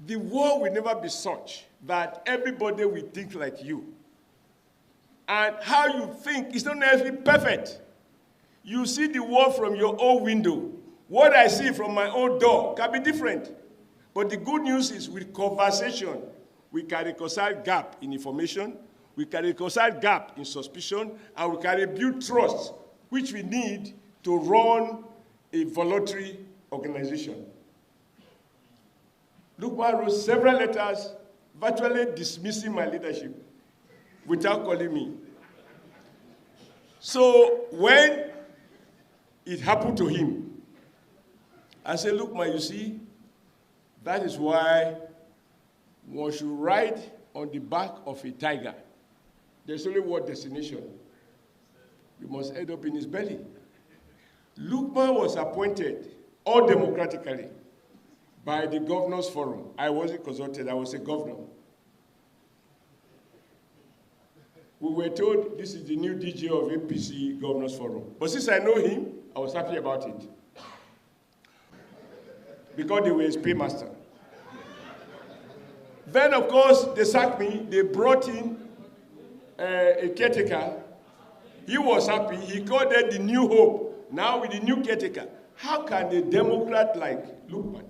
the world will never be such that everybody will think like you. And how you think is not necessarily perfect. You see the world from your own window. What I see from my own door can be different. But the good news is with conversation, we can reconcile gap in information, we can reconcile gap in suspicion, and we can build trust, which we need to run a voluntary organization. Lukman wrote several letters virtually dismissing my leadership without calling me. So when it happened to him, I said, Lukman, you see, that is why one should ride on the back of a tiger. There's only one destination. You must end up in his belly. Lukman was appointed, all democratically, by the Governors Forum. I wasn't consulted, I was a governor. We were told this is the new DG of APC Governors Forum. But since I know him, I was happy about it. Because they were his paymaster. Then, of course, they sacked me. They brought in a caretaker. He was happy. He called it the New Hope. Now with the new caretaker, how can a Democrat like Lukman,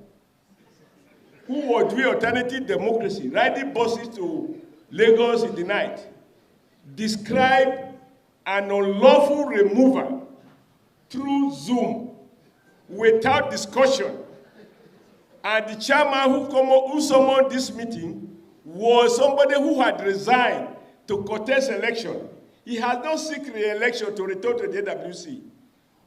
who was doing alternative democracy, riding buses to Lagos in the night, describe an unlawful removal through Zoom without discussion? And the chairman who summoned this meeting was somebody who had resigned to contest election. He has not seek re-election to return to the NWC.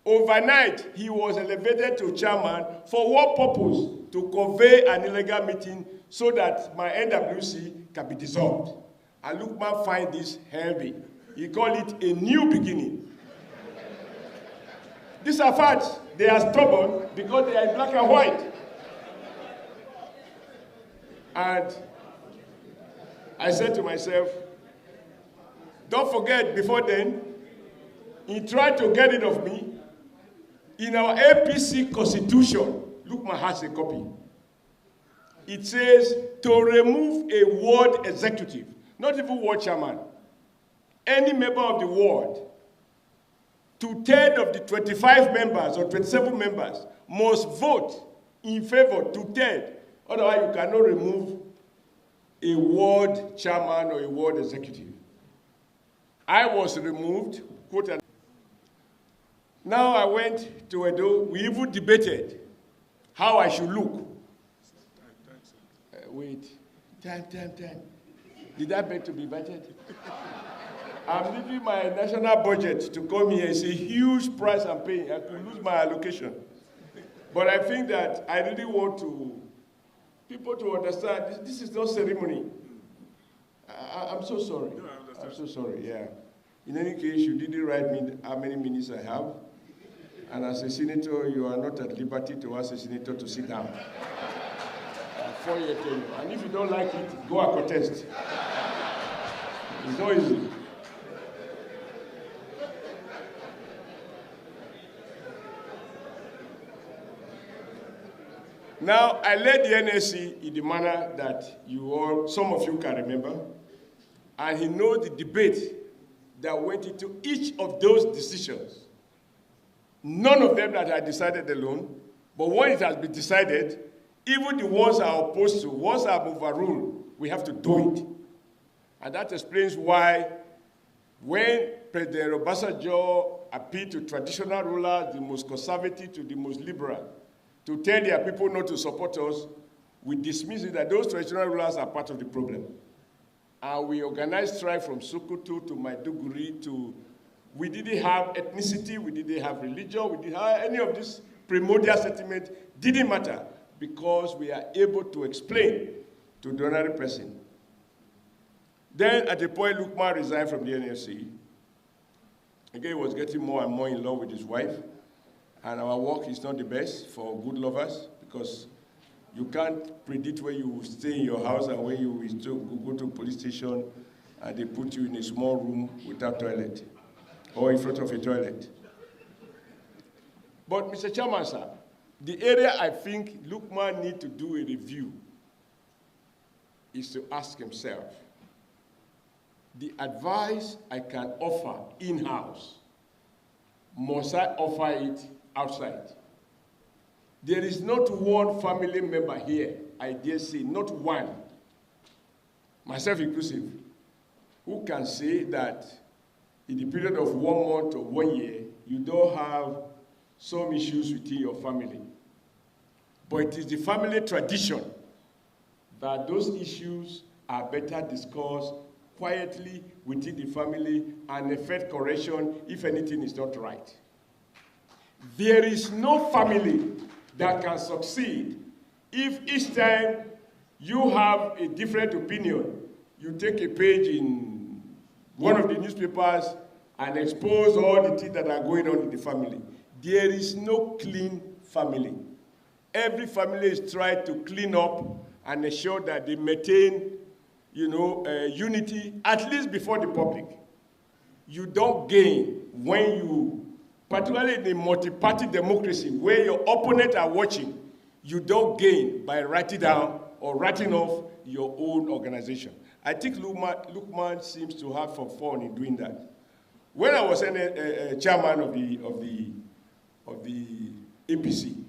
Overnight, he was elevated to chairman. For what purpose? To convey an illegal meeting so that my NWC can be dissolved. And Lukman finds this heavy. He called it a new beginning. These are facts. They are stubborn because they are in black and white. And I said to myself, don't forget, before then, he tried to get rid of me. In our APC constitution, Lukman has a copy. It says to remove a ward executive, not even ward chairman, any member of the ward, 2/3 of the 25 members or 27 members must vote in favor, 2/3. Otherwise, you cannot remove a ward chairman or a ward executive. I was removed, quote. Now I went to Edo. We even debated how I should look. Wait, time. Did I beg to be invited? I'm leaving my national budget to come here. It's a huge price I'm paying. I could lose my allocation. But I think that I really want people to understand this is not ceremony. I'm so sorry. No, I'm so sorry, yeah. In any case, you didn't write me how many minutes I have. And as a senator, you are not at liberty to ask a senator to sit down. 4-year tenure. And if you don't like it, go and contest. It's not easy. Now, I led the NSC in the manner that some of you can remember. And he knows the debate that went into each of those decisions. None of them that I decided alone, but when it has been decided, even the ones I'm opposed to, once I'm overruled, we have to do it. And that explains why when President Obasanjo appealed to traditional rulers, the most conservative to the most liberal, to tell their people not to support us, we dismiss it that those traditional rulers are part of the problem. And we organized strike from Sokoto to Maiduguri to, we didn't have ethnicity, we didn't have religion, we didn't have any of this primordial sentiment, didn't matter, because we are able to explain to the ordinary person. Then at the point Lukman resigned from the NLC, again he was getting more and more in love with his wife, and our work is not the best for good lovers, because you can't predict where you will stay in your house and when you will go to a police station and they put you in a small room without toilet or in front of a toilet. But Mr. Chairman, sir, the area I think Lukman needs to do a review is to ask himself, the advice I can offer in-house, must I offer it outside? There is not one family member here, I dare say, not one, myself inclusive, who can say that in the period of 1 month or 1 year, you don't have some issues within your family. But it is the family tradition that those issues are better discussed quietly within the family and effect correction if anything is not right. There is no family that can succeed if each time you have a different opinion, you take a page in one of the newspapers and expose all the things that are going on in the family. There is no clean family. Every family is trying to clean up and ensure that they maintain, unity, at least before the public. You don't gain when you, particularly in a multi-party democracy where your opponents are watching, you don't gain by writing down or writing off your own organization. I think Lukman seems to have some fun in doing that. When I was chairman of the APC,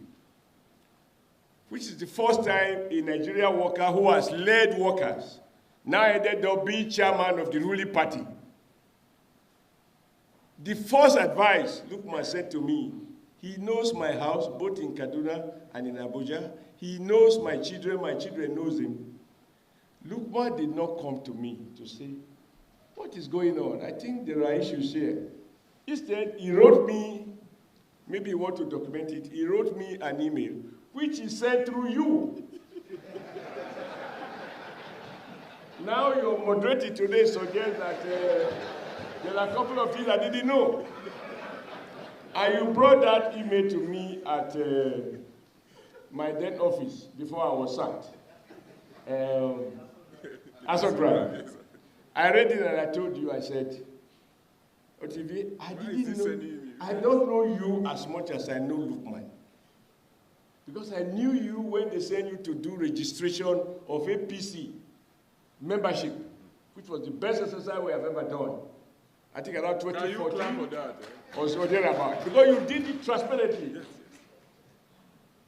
which is the first time a Nigerian worker who has led workers now ended up being chairman of the ruling party. The first advice Lukman said to me, he knows my house, both in Kaduna and in Abuja. He knows my children knows him. Lukman did not come to me to say, what is going on? I think there are issues here. Instead, he wrote me, maybe you want to document it, he wrote me an email, which he sent through you. Now your moderator today suggests that there are a couple of things I didn't know. And you brought that email to me at my then office before I was sacked. Asset Drive. I read it and I told you, I said, OTV, I don't know you as much as I know Lukman. Because I knew you when they sent you to do registration of APC membership, which was the best exercise we have ever done. I think around 2014. Can you clap for that? Or so thereabout. Because you did it transparently. Yes.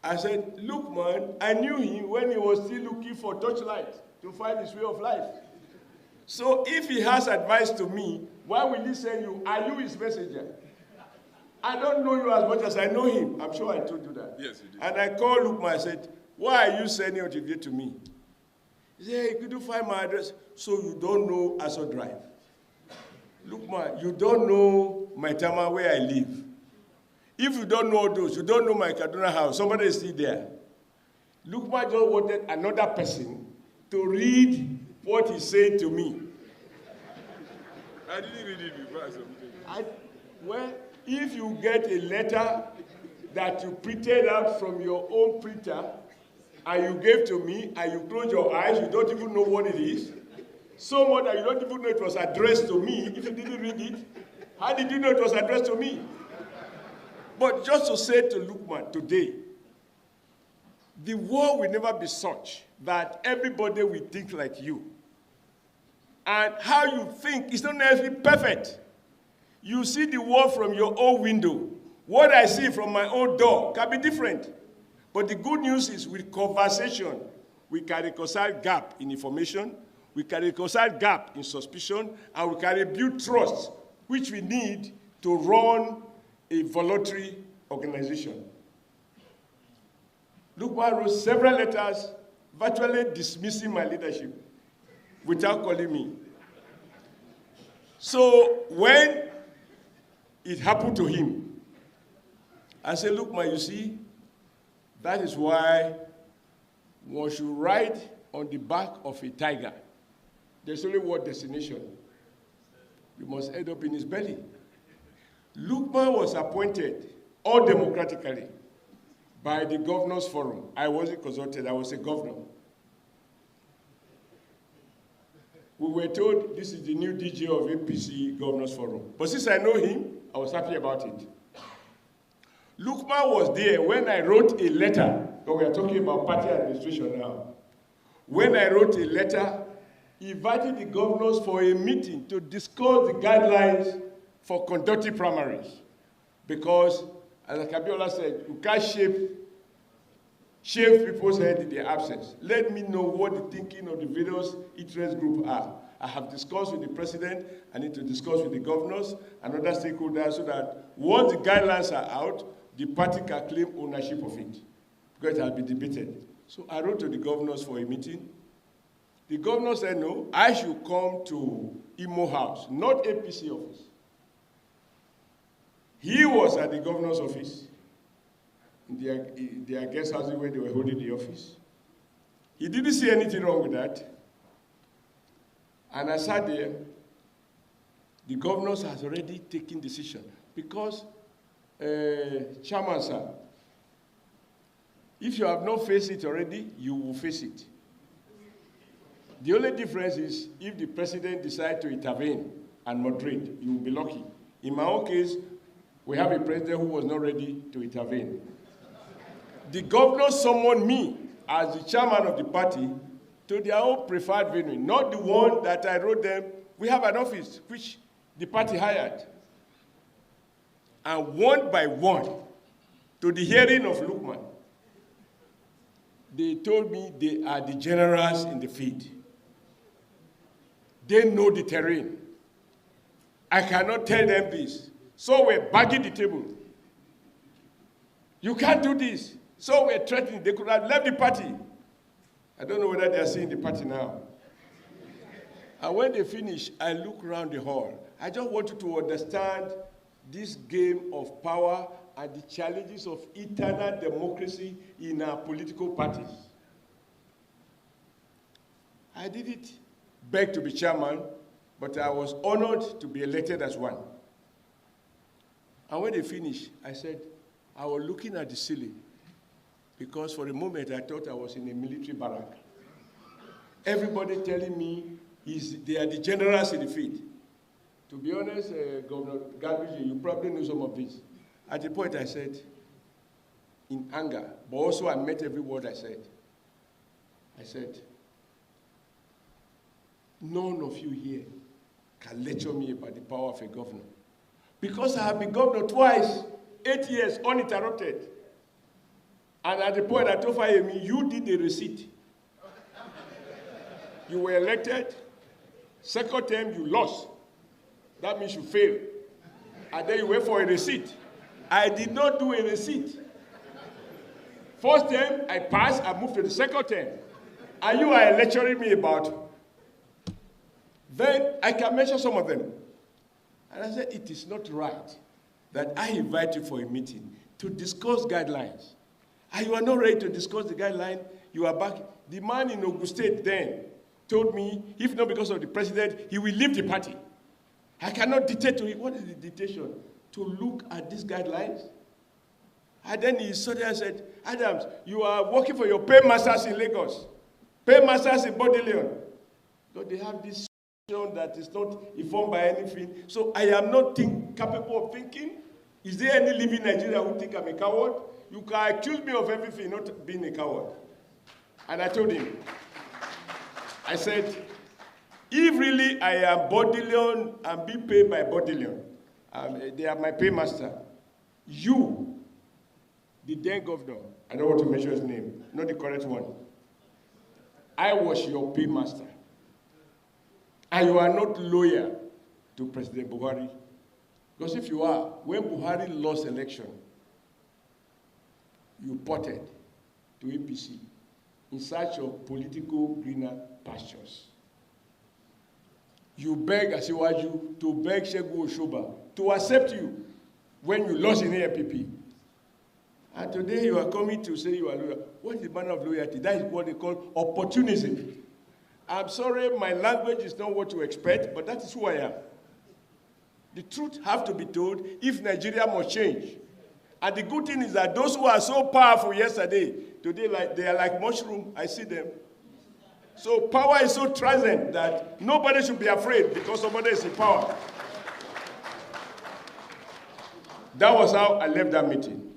I said, Lukman, I knew him when he was still looking for torchlight to find his way of life. So if he has advice to me, why will he send you? Are you his messenger? I don't know you as much as I know him. I'm sure I told you that. Yes, you did. And I called Lukman, I said, why are you sending OTV to me? He said, hey, could you find my address? So you don't know Asset Drive. Lukman, you don't know my Tama where I live. If you don't know those, you don't know my Kaduna house, somebody is still there. Lukman just wanted another person to read what he said to me. I didn't read it before I submitted it. Well, if you get a letter that you printed out from your own printer and you gave to me and you close your eyes, you don't even know what it is, so much that you don't even know it was addressed to me if you didn't read it. How did you know it was addressed to me? But just to say to Lukman today, the world will never be such that everybody will think like you. And how you think is not necessarily perfect. You see the world from your own window. What I see from my own door can be different. But the good news is with conversation, we can reconcile gap in information, we can reconcile gap in suspicion, and we can build trust, which we need to run a voluntary organization. Lukman wrote several letters virtually dismissing my leadership without calling me. So when it happened to him, I said, Lukman, you see, that is why one should ride on the back of a tiger. There's only one destination. You must end up in his belly. Lukman was appointed, all democratically, by the Governors Forum. I wasn't consulted, I was a governor. We were told this is the new DG of APC Governors Forum. But since I know him, I was happy about it. Lukman was there when I wrote a letter, because we are talking about party administration now, when I wrote a letter inviting the governors for a meeting to discuss the guidelines for conducting primaries. Because, as Kabiola said, you can't shave people's head in their absence. Let me know what the thinking of the various interest groups are. I have discussed with the president. I need to discuss with the governors and other stakeholders so that once the guidelines are out, the party can claim ownership of it, because it has been debated. So I wrote to the governors for a meeting. The governor said, no, I should come to Imo House, not APC office. He was at the governor's office, in their guest house where they were holding the office. He didn't see anything wrong with that. And I sat there. The governors has already taken decision because, Chairman, sir, if you have not faced it already, you will face it. The only difference is if the president decides to intervene and moderate, you will be lucky. In my own case, we have a president who was not ready to intervene. The governors summoned me as the chairman of the party to their own preferred venue, not the one that I wrote them. We have an office which the party hired. And one by one, to the hearing of Lukman, they told me they are the generals in the field. They know the terrain. I cannot tell them this. So we're bagging the table. You can't do this. So we're threatening. They could have left the party. I don't know whether they are seeing the party now. And when they finish, I look around the hall. I just want you to understand this game of power and the challenges of eternal democracy in our political parties. I didn't beg to be chairman, but I was honored to be elected as one. And when they finished, I said, I was looking at the ceiling because for a moment I thought I was in a military barrack. Everybody telling me they are the generals in the field. To be honest, Governor Garbage, you probably know some of this. At the point I said, in anger, but also I meant every word I said, none of you here can lecture me about the power of a governor. Because I have been governor twice, 8 years, uninterrupted. And at the point I told Fayemi, you did the receipt. You were elected. Second term, you lost. That means you failed. And then you went for a receipt. I did not do a receipt. First term, I passed, I moved to the second term. And you are lecturing me about. Then I can mention some of them. And I said, it is not right that I invite you for a meeting to discuss guidelines. And you are not ready to discuss the guideline, you are back. The man in Ogun State then told me, if not because of the president, he will leave the party. I cannot dictate to him. What is the dictation? To look at these guidelines? And then he suddenly said, Adams, you are working for your paymasters in Lagos, paymasters in Bodleian. But they have this that is not informed by anything. So I am not capable of thinking. Is there any living Nigerian who think I'm a coward? You can accuse me of everything, not being a coward. And I told him, I said, if really I am Bodleian and be paid by Bodleian, they are my paymaster, you, the then governor, I don't want to mention his name, not the correct one, I was your paymaster. And you are not loyal to President Buhari. Because if you are, when Buhari lost election, you ported to APC in search of political greener pastures. You beg Asiwaju to beg Segun Oshoba to accept you when you lost in APP. And today you are coming to say you are loyal. What is the manner of loyalty? That is what they call opportunism. I'm sorry, my language is not what you expect, but that is who I am. The truth has to be told if Nigeria must change. And the good thing is that those who are so powerful yesterday, today they are like mushroom, I see them. So power is so transient that nobody should be afraid because somebody is in power. That was how I left that meeting.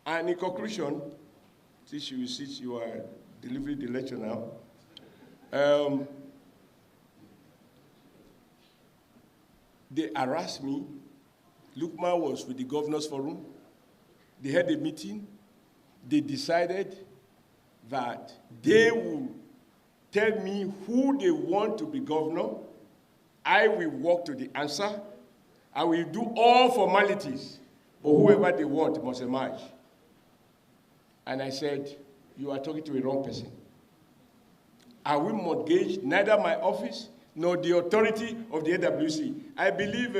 And in conclusion, since you are delivering the lecture now. They harassed me. Lukman was with the governor's forum. They had a meeting. They decided that they will tell me who they want to be governor. I will walk to the answer. I will do all formalities, but whoever they want must emerge. And I said, you are talking to a wrong person. I will mortgage neither my office nor the authority of the AWC. I believe,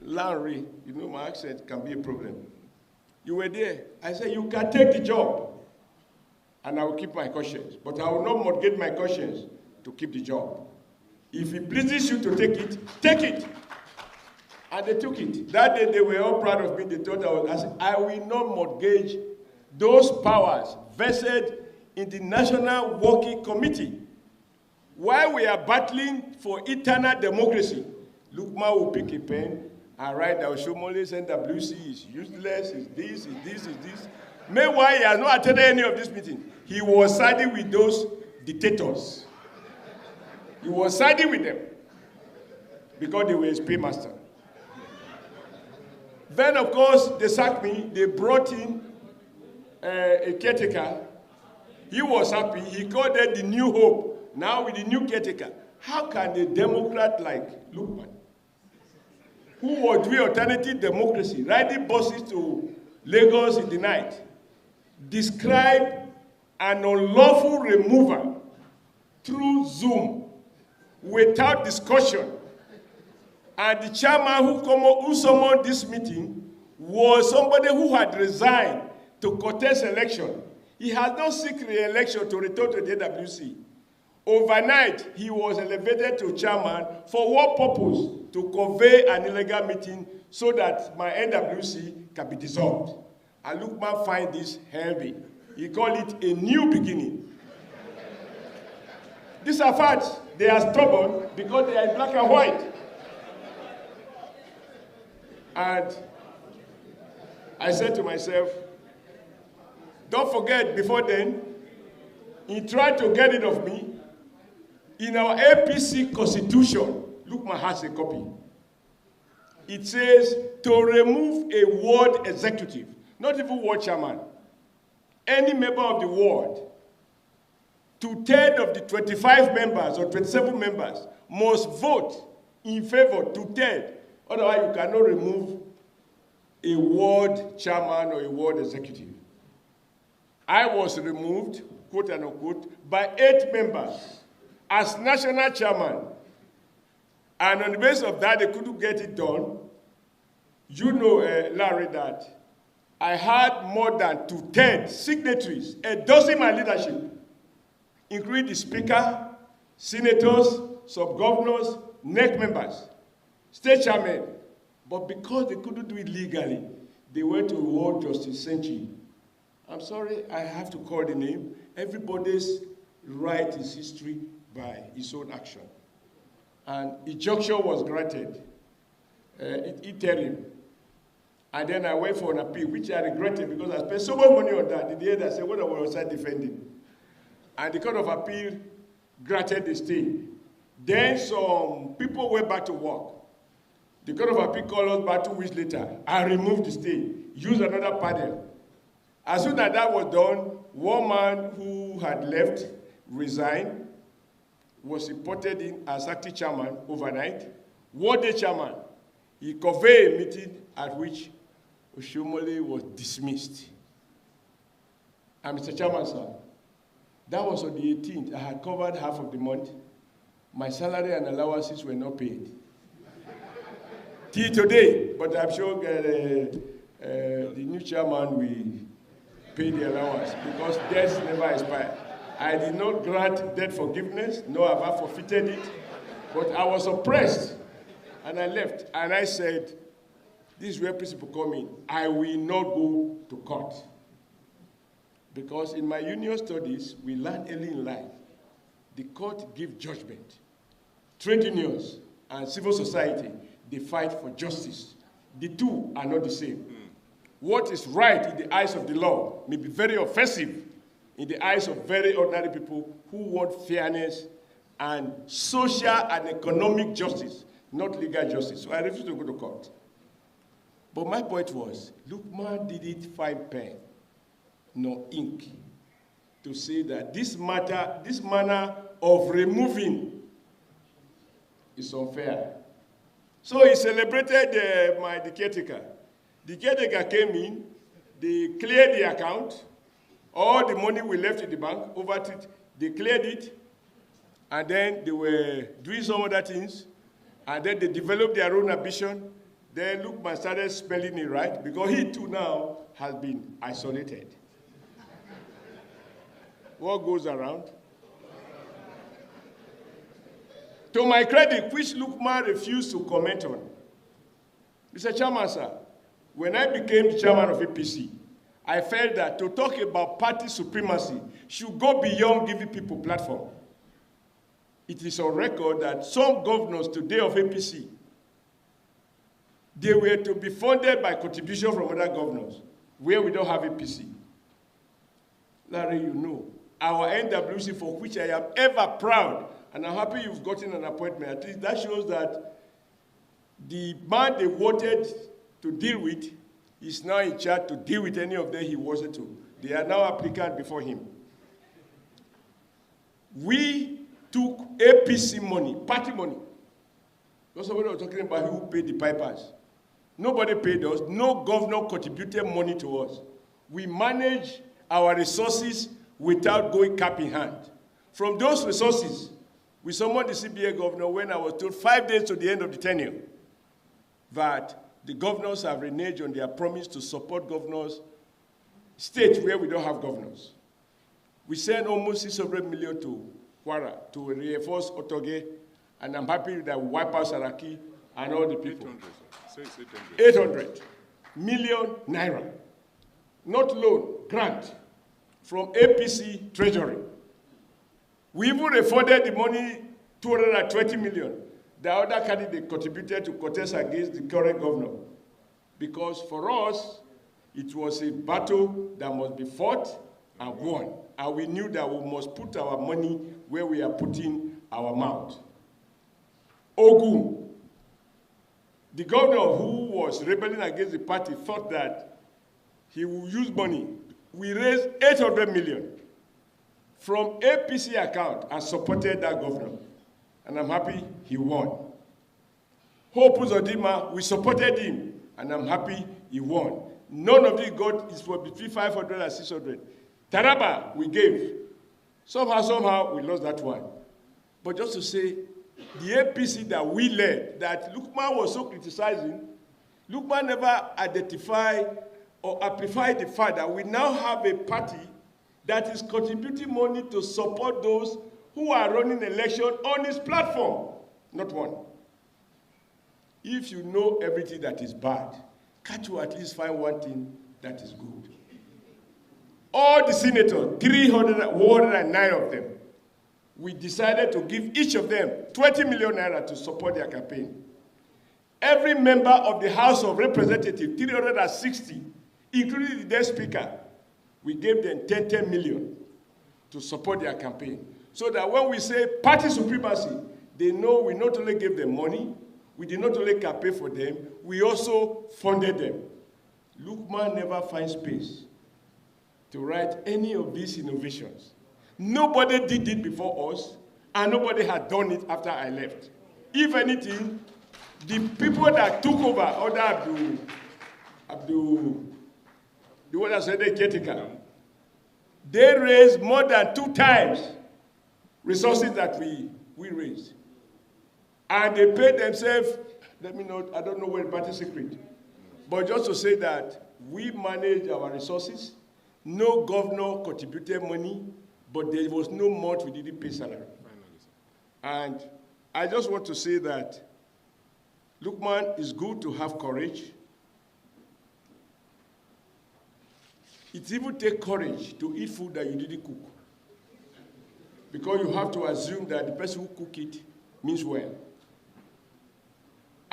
Larry, you know my accent can be a problem. You were there. I said, you can take the job, and I will keep my conscience. But I will not mortgage my conscience to keep the job. If it pleases you to take it, take it. And they took it. That day, they were all proud of me. They thought I said, I will not mortgage those powers vested in the National Working Committee. While we are battling for eternal democracy, Lukman will pick a pen and write that Oshiomhole's NWC is useless, is this, is this, is this. Meanwhile, he has not attended any of this meeting. He was siding with those dictators. He was siding with them because they were his paymaster. Then, of course, they sacked me. They brought in a caretaker. He was happy. He called it the New Hope. Now with the new caretaker, how can a Democrat like Lukman, who was doing alternative democracy, riding buses to Lagos in the night, describe an unlawful removal through Zoom without discussion? And the chairman who summoned this meeting was somebody who had resigned to contest election. He has not seek re-election to return to the AWC. Overnight, he was elevated to chairman. For what purpose? To convey an illegal meeting so that my NWC can be dissolved. And Lukman find this heavy. He called it a new beginning. These are facts. They are stubborn because they are in black and white. And I said to myself, don't forget, before then, he tried to get rid of me. In our APC constitution, Lukman has a copy. It says to remove a ward executive, not even ward chairman, any member of the ward, 2/3 of the 25 members or 27 members must vote in favor, 2/3. Otherwise, you cannot remove a ward chairman or a ward executive. I was removed, quote and unquote, by 8 members as national chairman. And on the basis of that, they couldn't get it done. You know, Larry, that I had more than 2/3 signatories, endorsing my leadership, including the speaker, senators, sub-governors, NEC members, state chairmen. But because they couldn't do it legally, they went to World Justice Senchi. I'm sorry, I have to call the name. Everybody's right is history by his own action. And injunction was granted, interim. And then I went for an appeal, which I regretted because I spent so much money on that. In the end, I said, what was I defending? And the Court of Appeal granted the stay. Then some people went back to work. The Court of Appeal called us back 2 weeks later. I removed the stay, used another panel. As soon as that was done, one man who had left, resigned, was reported in as acting chairman overnight. One day chairman, he convened a meeting at which Oshiomhole was dismissed. And Mr. Chairman, sir, that was on the 18th. I had covered half of the month. My salary and allowances were not paid. Till today, but I'm sure the new chairman will pay the allowance because debts never expire. I did not grant debt forgiveness, nor have I forfeited it, but I was oppressed, and I left. And I said, this is where principle come in. I will not go to court. Because in my union studies, we learned early in life, the court gives judgment. Trade unions and civil society, they fight for justice The two are not the same. What is right in the eyes of the law may be very offensive in the eyes of very ordinary people who want fairness and social and economic justice, not legal justice. So I refuse to go to court. But my point was, Lukman didn't find pen nor ink to say that this manner of removing is unfair. So he celebrated the caretaker. The caretaker came in, they cleared the account, all the money we left in the bank, they cleared it, and then they were doing some other things, and then they developed their own ambition. Then Lukman started spelling it right, because he too now has been isolated. What goes around? To my credit, which Lukman refused to comment on. Mr. Chairman, sir, when I became the chairman of APC, I felt that to talk about party supremacy should go beyond giving people platform. It is on record that some governors today of APC, they were to be funded by contribution from other governors, where we don't have APC. Larry, you know, our NWC, for which I am ever proud, and I'm happy you've gotten an appointment. At least that shows that the man they wanted to deal with is now in charge to deal with any of them he wanted to. They are now applicants before him. We took APC money, party money. Because somebody was talking about who paid the pipers. Nobody paid us. No governor contributed money to us. We managed our resources without going cap in hand. From those resources, we summoned the CBA governor when I was told 5 days to the end of the tenure that the governors have reneged on their promise to support governors, states where we don't have governors. We sent almost 600 million to Kwara to reinforce Otoge, and I'm happy that we wipe out Saraki and all the people. 800 million naira. Not loan, grant from APC Treasury. We even refunded the money, 220 million. The other candidate contributed to contest against the current governor. Because for us, it was a battle that must be fought and won. And we knew that we must put our money where we are putting our mouth. Ogun, the governor who was rebelling against the party thought that he would use money. We raised 800 million from APC account and supported that governor. And I'm happy he won. Hope Uzodinma, we supported him, and I'm happy he won. None of it got is for between 500 and 600. Taraba, we gave. Somehow, we lost that one. But just to say, the APC that we led, that Lukman was so criticizing, Lukman never identified or amplified the fact that we now have a party that is contributing money to support those who are running election on his platform, not one. If you know everything that is bad, can't you at least find one thing that is good? All the senators, 109 of them, we decided to give each of them 20 million naira to support their campaign. Every member of the House of Representatives, 360, including the desk speaker, we gave them 10 million to support their campaign. So that when we say party supremacy, they know we not only gave them money, we did not only campaign for them, we also funded them. Lukman never finds space to write any of these innovations. Nobody did it before us, and nobody had done it after I left. If anything, the people that took over under the one that said the caretaker, they raised more than 2 times resources that we raised. And they paid themselves, let me know, I don't know what the party secret. But just to say that we managed our resources, no governor contributed money, but there was no month we didn't pay salary. And I just want to say that Lukman, is good to have courage. It even takes courage to eat food that you didn't cook. Because you have to assume that the person who cooked it means well.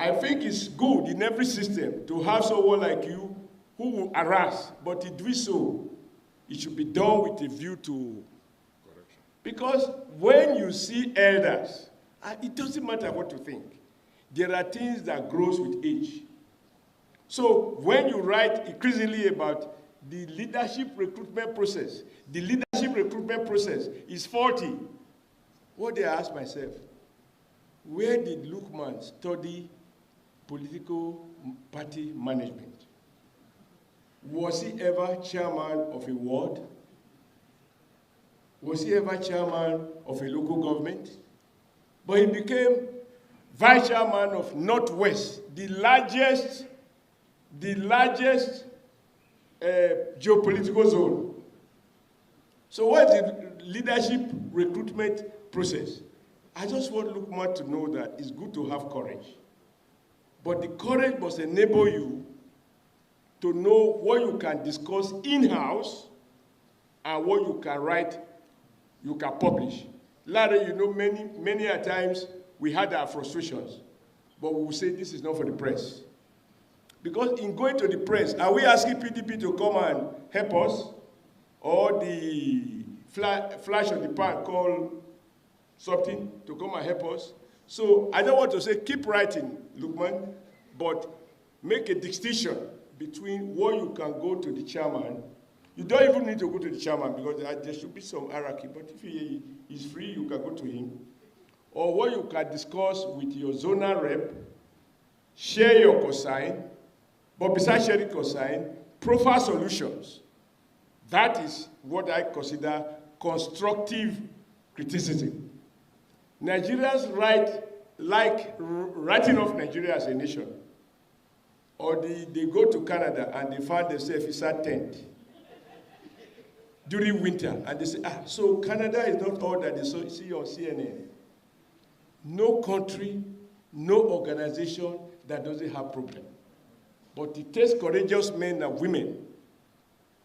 I think it's good in every system to have someone like you who will harass, but in doing so, it should be done with a view to correction. Because when you see elders, it doesn't matter what you think. There are things that grows with age. So when you write increasingly about the leadership recruitment process, the leadership recruitment process is faulty. What I ask myself, where did Lukman study political party management? Was he ever chairman of a ward? Was he ever chairman of a local government? But he became vice chairman of Northwest, the largest geopolitical zone. So what is the leadership recruitment process? I just want Lukman to know that it's good to have courage. But the courage must enable you to know what you can discuss in-house and what you can write, you can publish. Larry, you know, many a times we had our frustrations, but we will say this is not for the press. Because in going to the press, are we asking PDP to come and help us? Or the flash of the pan called something to come and help us? So I don't want to say keep writing, Lukman, but make a distinction between what you can go to the chairman. You don't even need to go to the chairman because there should be some hierarchy, but if he is free, you can go to him. Or what you can discuss with your zonal rep, share your consign, but besides sharing consign, profile solutions. That is what I consider constructive criticism. Nigerians like writing off Nigeria as a nation. Or they go to Canada and they find themselves inside tent during winter. And they say, so Canada is not all that they see on CNN. No country, no organization that doesn't have problem. But it takes courageous men and women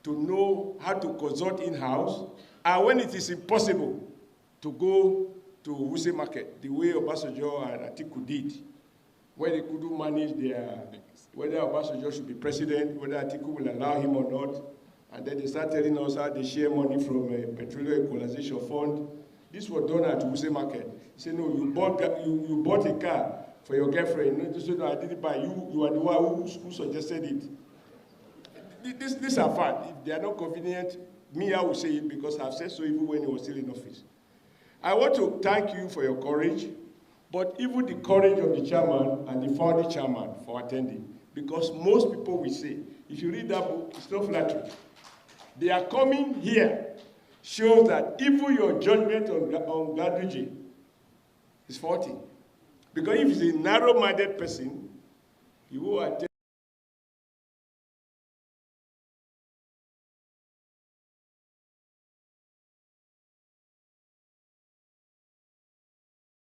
to know how to consult in-house, and when it is impossible, to go to Wuse Market, the way Obasanjo and Atiku did, where they couldn't manage whether Obasanjo should be president, whether Atiku will allow him or not, and then they start telling us how they share money from a petroleum equalization fund. This was done at Wuse Market. He said, no, you bought a car for your girlfriend. No, just, no, I didn't buy. You are the one who suggested it. These are fun. If they are not convenient, I will say it because I've said so even when he was still in office. I want to thank you for your courage, but even the courage of the chairman and the founding chairman for attending, because most people will say, if you read that book, it's not flattering. They are coming here, shows that even your judgment on Ganduje is faulty. Because if he's a narrow-minded person, he will attend.